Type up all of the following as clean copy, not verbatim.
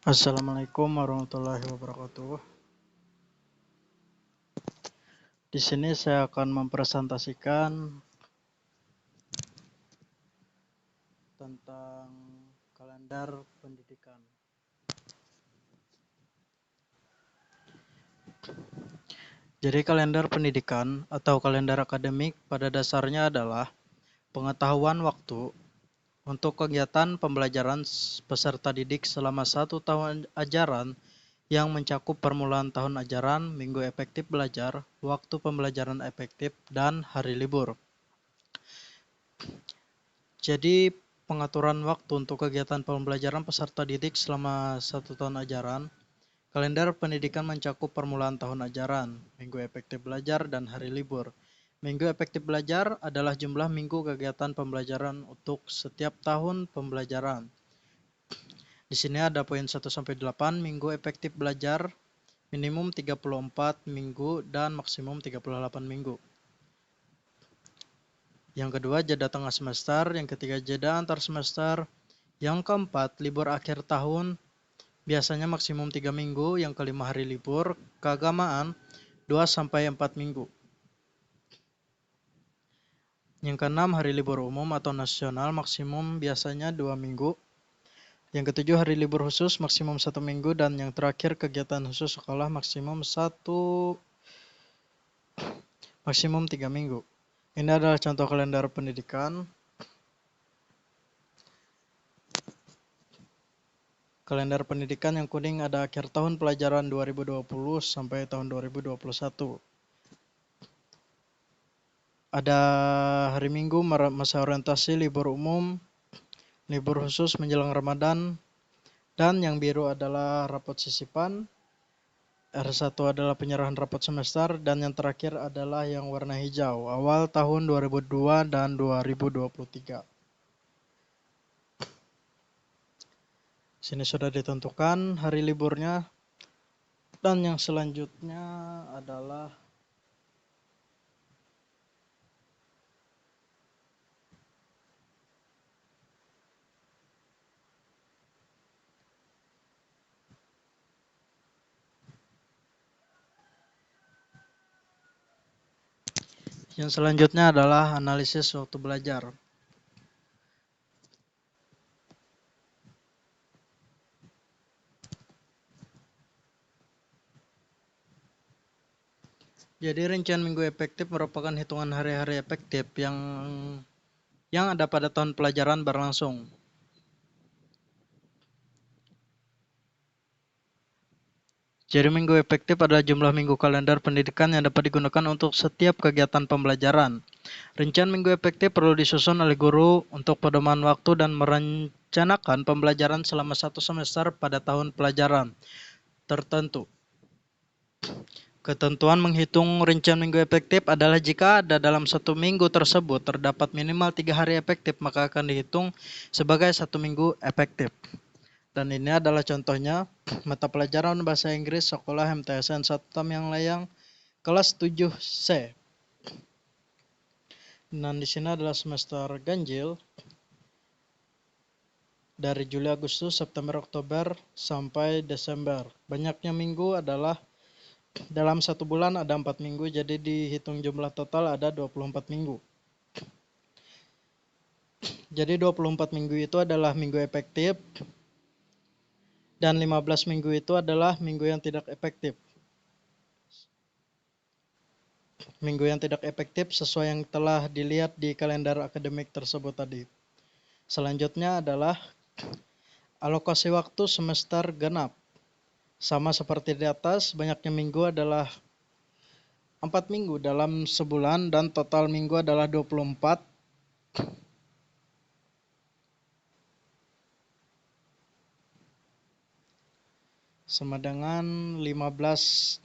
Assalamualaikum warahmatullahi wabarakatuh. Di sini saya akan mempresentasikan tentang kalender pendidikan. Jadi kalender pendidikan atau kalender akademik pada dasarnya adalah pengetahuan waktu untuk kegiatan pembelajaran peserta didik selama 1 tahun ajaran yang mencakup permulaan tahun ajaran, minggu efektif belajar, waktu pembelajaran efektif, dan hari libur. Jadi pengaturan waktu untuk kegiatan pembelajaran peserta didik selama 1 tahun ajaran. Kalender pendidikan mencakup permulaan tahun ajaran, minggu efektif belajar, dan hari libur. Minggu efektif belajar adalah jumlah minggu kegiatan pembelajaran untuk setiap tahun pembelajaran. Di sini ada poin 1-8, minggu efektif belajar, minimum 34 minggu dan maksimum 38 minggu. Yang kedua, jeda tengah semester. Yang ketiga, jeda antar semester. Yang keempat, libur akhir tahun. Biasanya maksimum 3 minggu. Yang kelima, hari libur keagamaan 2-4 minggu. Yang keenam, hari libur umum atau nasional maksimum biasanya 2 minggu. Yang ketujuh, hari libur khusus maksimum 1 minggu. Dan yang terakhir, kegiatan khusus sekolah maksimum 3 minggu. Ini adalah contoh kalender pendidikan. Kalender pendidikan yang kuning ada akhir tahun pelajaran 2020 sampai tahun 2021. Ada hari Minggu masa orientasi, libur umum, libur khusus menjelang Ramadan, dan yang biru adalah rapot sisipan. R1 adalah penyerahan rapot semester, dan yang terakhir adalah yang warna hijau, awal tahun 2002 dan 2023. Sini sudah ditentukan hari liburnya, dan yang selanjutnya adalah analisis waktu belajar. Jadi rincian minggu efektif merupakan hitungan hari-hari efektif yang ada pada tahun pelajaran berlangsung. Jadi minggu efektif adalah jumlah minggu kalender pendidikan yang dapat digunakan untuk setiap kegiatan pembelajaran. Rincian minggu efektif perlu disusun oleh guru untuk pedoman waktu dan merencanakan pembelajaran selama 1 semester pada tahun pelajaran tertentu. Ketentuan menghitung rincian minggu efektif adalah jika ada dalam 1 minggu tersebut terdapat minimal 3 hari efektif, maka akan dihitung sebagai 1 minggu efektif. Dan ini adalah contohnya mata pelajaran bahasa Inggris sekolah MTSN 1 Tamyang Layang kelas 7C. Dan di sini adalah semester ganjil dari Juli, Agustus, September, Oktober sampai Desember. Banyaknya minggu adalah dalam 1 bulan ada 4 minggu, jadi dihitung jumlah total ada 24 minggu. Jadi 24 minggu itu adalah minggu efektif, dan 15 minggu itu adalah minggu yang tidak efektif. Minggu yang tidak efektif sesuai yang telah dilihat di kalender akademik tersebut tadi. Selanjutnya adalah alokasi waktu semester genap. Sama seperti di atas, banyaknya minggu adalah 4 minggu dalam sebulan dan total minggu adalah 24. Sama dengan 15.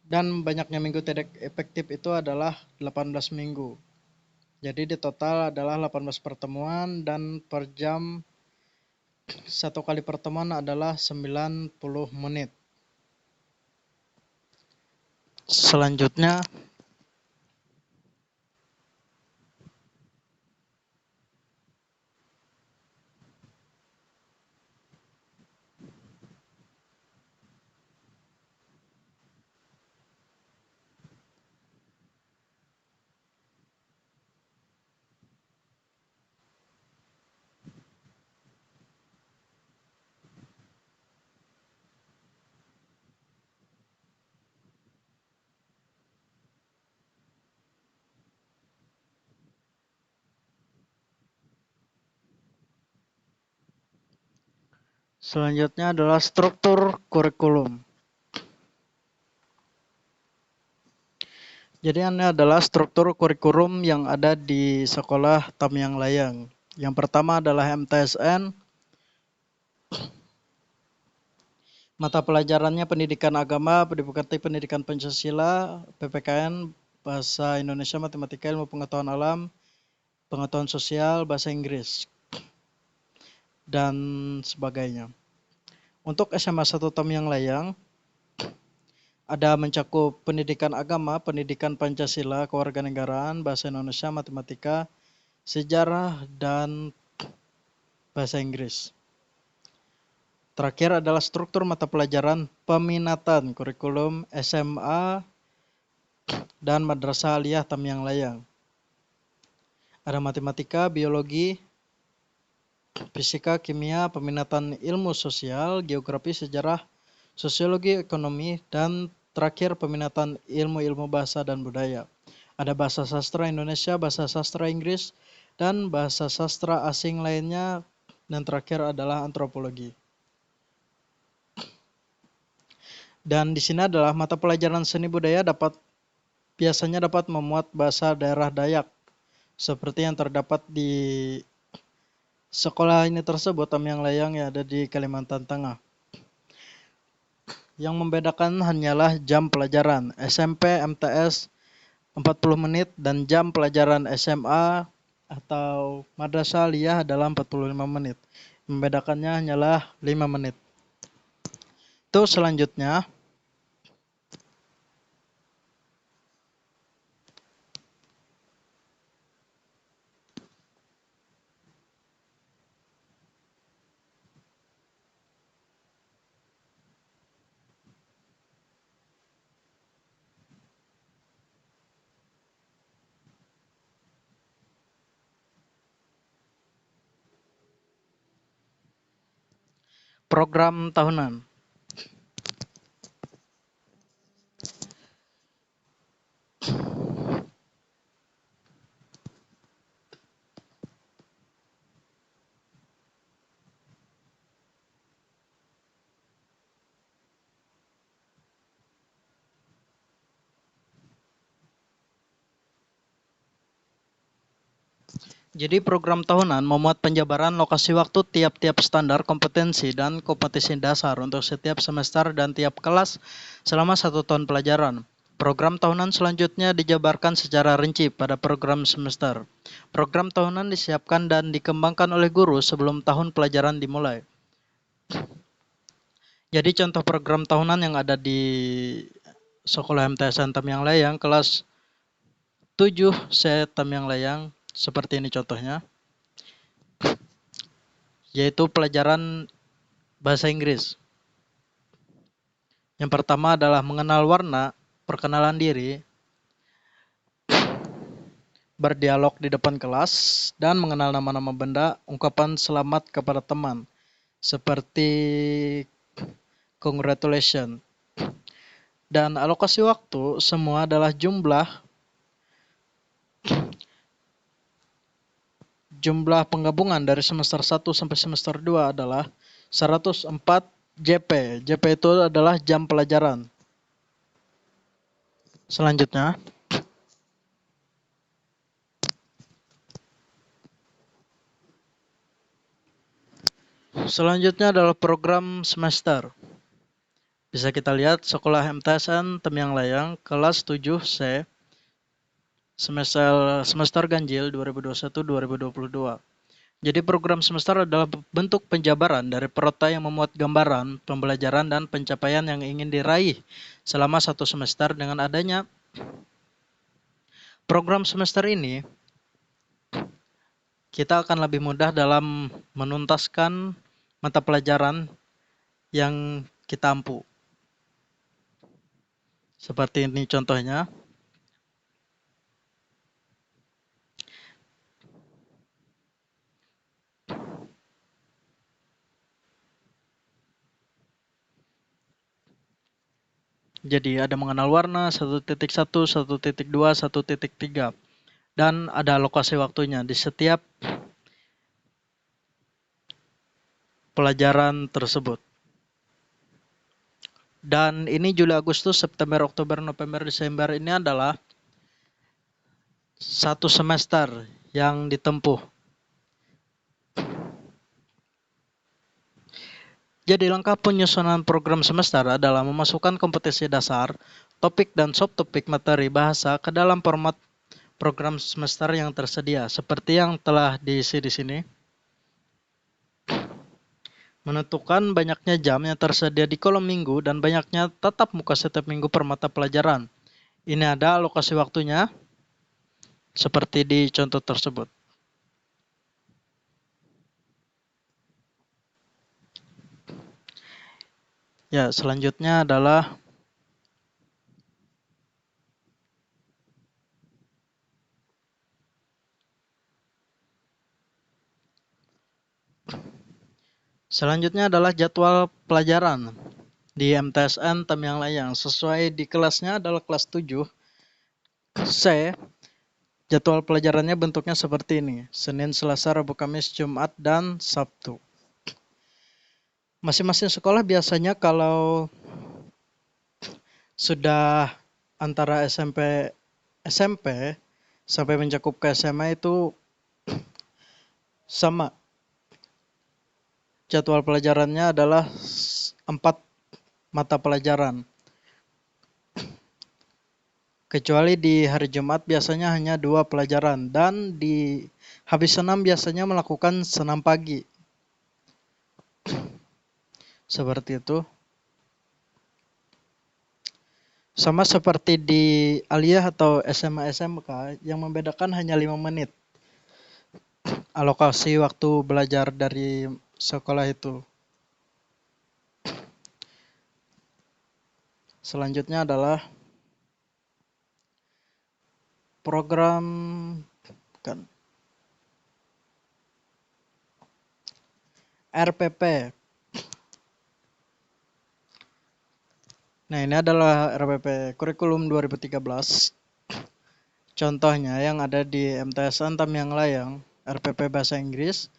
Dan banyaknya minggu tidak efektif itu adalah 18 minggu. Jadi di total adalah 18 pertemuan dan per jam 1 kali pertemuan adalah 90 menit. Selanjutnya Selanjutnya adalah struktur kurikulum. Jadi ini adalah struktur kurikulum yang ada di sekolah Tamyang Layang. Yang pertama adalah MTSN. Mata pelajarannya pendidikan agama, pendidikan Pancasila, PPKN, bahasa Indonesia, matematika, ilmu pengetahuan alam, pengetahuan sosial, bahasa Inggris, dan sebagainya. Untuk SMA 1 Tamyang Layang, ada mencakup pendidikan agama, pendidikan Pancasila, kewarganegaraan, bahasa Indonesia, matematika, sejarah, dan bahasa Inggris. Terakhir adalah struktur mata pelajaran peminatan kurikulum SMA dan Madrasah Aliyah Tamyang Layang. Ada matematika, biologi, fisika, kimia, peminatan ilmu sosial, geografi, sejarah, sosiologi, ekonomi, dan terakhir peminatan ilmu-ilmu bahasa dan budaya. Ada bahasa sastra Indonesia, bahasa sastra Inggris, dan bahasa sastra asing lainnya, dan terakhir adalah antropologi. Dan di sini adalah mata pelajaran seni budaya biasanya dapat memuat bahasa daerah Dayak, seperti yang terdapat di sekolah ini tersebut, Tamyang Layang, yang ada di Kalimantan Tengah. Yang membedakan hanyalah jam pelajaran. SMP MTS 40 menit dan jam pelajaran SMA atau Madrasah Aliyah adalah 45 menit. Membedakannya hanyalah 5 menit. Itu selanjutnya. Program tahunan. Jadi program tahunan memuat penjabaran lokasi waktu tiap-tiap standar kompetensi dan kompetisi dasar untuk setiap semester dan tiap kelas selama 1 tahun pelajaran. Program tahunan selanjutnya dijabarkan secara rinci pada program semester. Program tahunan disiapkan dan dikembangkan oleh guru sebelum tahun pelajaran dimulai. Jadi contoh program tahunan yang ada di Sekolah MTSN Tamyang Layang kelas 7 C Tamyang Layang seperti ini contohnya. Yaitu pelajaran bahasa Inggris. Yang pertama adalah mengenal warna, perkenalan diri, berdialog di depan kelas, dan mengenal nama-nama benda, ungkapan selamat kepada teman, seperti congratulations. Dan alokasi waktu semua adalah jumlah penggabungan dari semester 1 sampai semester 2 adalah 104 JP. JP itu adalah jam pelajaran. Selanjutnya, adalah program semester. Bisa kita lihat sekolah MTSN Tamyang Layang kelas 7C semester ganjil 2021-2022. Jadi program semester adalah bentuk penjabaran dari peserta yang memuat gambaran, pembelajaran, dan pencapaian yang ingin diraih selama 1 semester. Dengan adanya program semester ini, kita akan lebih mudah dalam menuntaskan mata pelajaran yang kita ampu. Seperti ini contohnya. Jadi ada mengenal warna 1.1, 1.2, 1.3. Dan ada alokasi waktunya. Di setiap pelajaran tersebut. Dan ini Juli, Agustus, September, Oktober, November, Desember ini adalah satu semester yang ditempuh. Jadi langkah penyusunan program semester adalah memasukkan kompetisi dasar, topik dan subtopik materi bahasa ke dalam format program semester yang tersedia, seperti yang telah diisi di sini. Menentukan banyaknya jam yang tersedia di kolom minggu dan banyaknya tatap muka setiap minggu per mata pelajaran. Ini ada alokasi waktunya, seperti di contoh tersebut. Ya, selanjutnya adalah jadwal pelajaran di MTSN Tamiang Layang. Sesuai di kelasnya adalah kelas 7 C. Jadwal pelajarannya bentuknya seperti ini: Senin, Selasa, Rabu, Kamis, Jumat, dan Sabtu. Masing-masing sekolah biasanya kalau sudah antara SMP sampai mencakup ke SMA itu sama. Jadwal pelajarannya adalah 4 mata pelajaran. Kecuali di hari Jumat biasanya hanya 2 pelajaran, dan di habis senam biasanya melakukan senam pagi. Seperti itu. Sama seperti di aliyah atau SMA SMK, yang membedakan hanya 5 menit alokasi waktu belajar dari sekolah itu. Selanjutnya adalah program RPP. Nah, ini adalah RPP kurikulum 2013. Contohnya yang ada di MTSN Tamiang Layang, RPP Bahasa Inggris.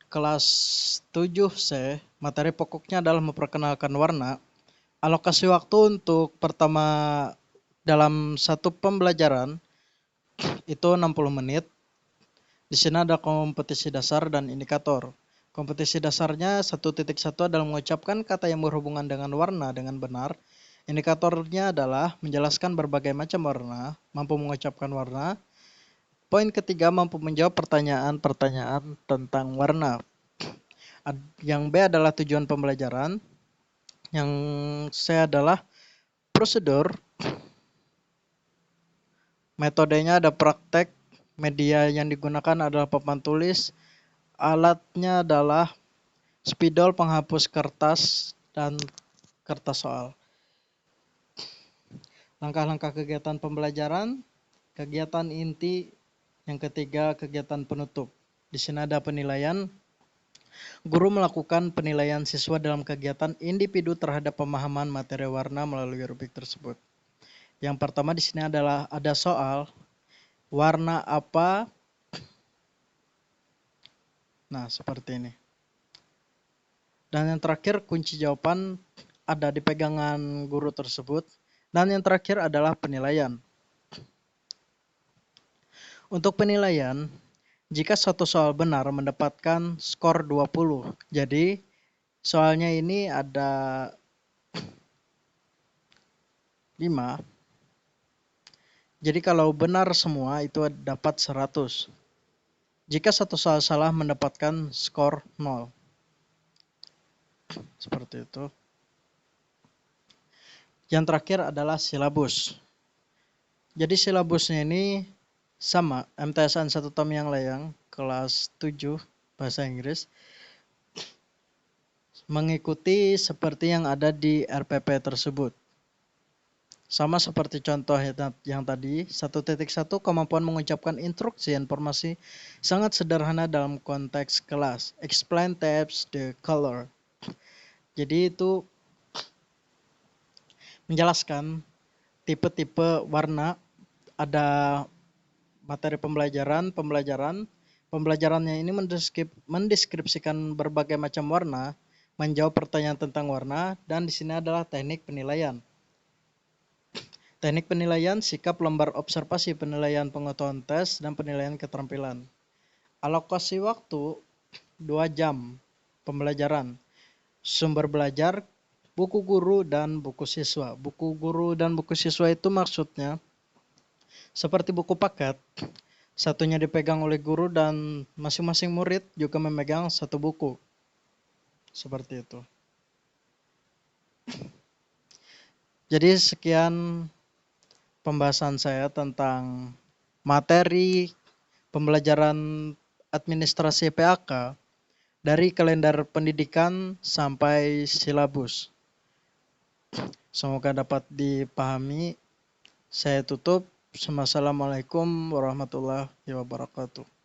Kelas 7C, materi pokoknya adalah memperkenalkan warna. Alokasi waktu untuk pertama dalam satu pembelajaran itu 60 menit. Di sini ada kompetisi dasar dan indikator. Kompetisi dasarnya 1.1 adalah mengucapkan kata yang berhubungan dengan warna dengan benar. Indikatornya adalah menjelaskan berbagai macam warna, mampu mengucapkan warna. Poin ketiga, mampu menjawab pertanyaan-pertanyaan tentang warna. Yang B adalah tujuan pembelajaran. Yang C adalah prosedur. Metodenya ada praktek. Media yang digunakan adalah papan tulis. Alatnya adalah spidol, penghapus kertas, dan kertas soal. Langkah-langkah kegiatan pembelajaran, kegiatan inti, yang ketiga kegiatan penutup. Di sini ada penilaian. Guru melakukan penilaian siswa dalam kegiatan individu terhadap pemahaman materi warna melalui rubrik tersebut. Yang pertama di sini adalah ada soal warna apa. Nah, seperti ini. Dan yang terakhir kunci jawaban ada di pegangan guru tersebut. Dan yang terakhir adalah penilaian. Untuk penilaian, jika suatu soal benar mendapatkan skor 20. Jadi soalnya ini ada 5. Jadi kalau benar semua itu dapat 100. Jika satu soal salah mendapatkan skor 0. Seperti itu. Yang terakhir adalah silabus. Jadi silabusnya ini sama, MTSN 1 Tamiang Layang, kelas 7 Bahasa Inggris. Mengikuti seperti yang ada di RPP tersebut. Sama seperti contoh yang tadi, 1.1 kemampuan mengucapkan instruksi informasi sangat sederhana dalam konteks kelas. Explain types the color. Jadi itu menjelaskan tipe-tipe warna. Ada materi pembelajaran, Pembelajarannya ini mendeskripsikan berbagai macam warna, menjawab pertanyaan tentang warna, dan di sini adalah teknik penilaian. Teknik penilaian, sikap lembar observasi, penilaian pengetahuan tes, dan penilaian keterampilan. Alokasi waktu 2 jam pembelajaran. Sumber belajar, buku guru dan buku siswa. Buku guru dan buku siswa itu maksudnya seperti buku paket, satunya dipegang oleh guru dan masing-masing murid juga memegang satu buku. Seperti itu. Jadi sekian pembahasan saya tentang materi pembelajaran administrasi PAK dari kalender pendidikan sampai silabus. Semoga dapat dipahami. Saya tutup. Wassalamualaikum warahmatullahi wabarakatuh.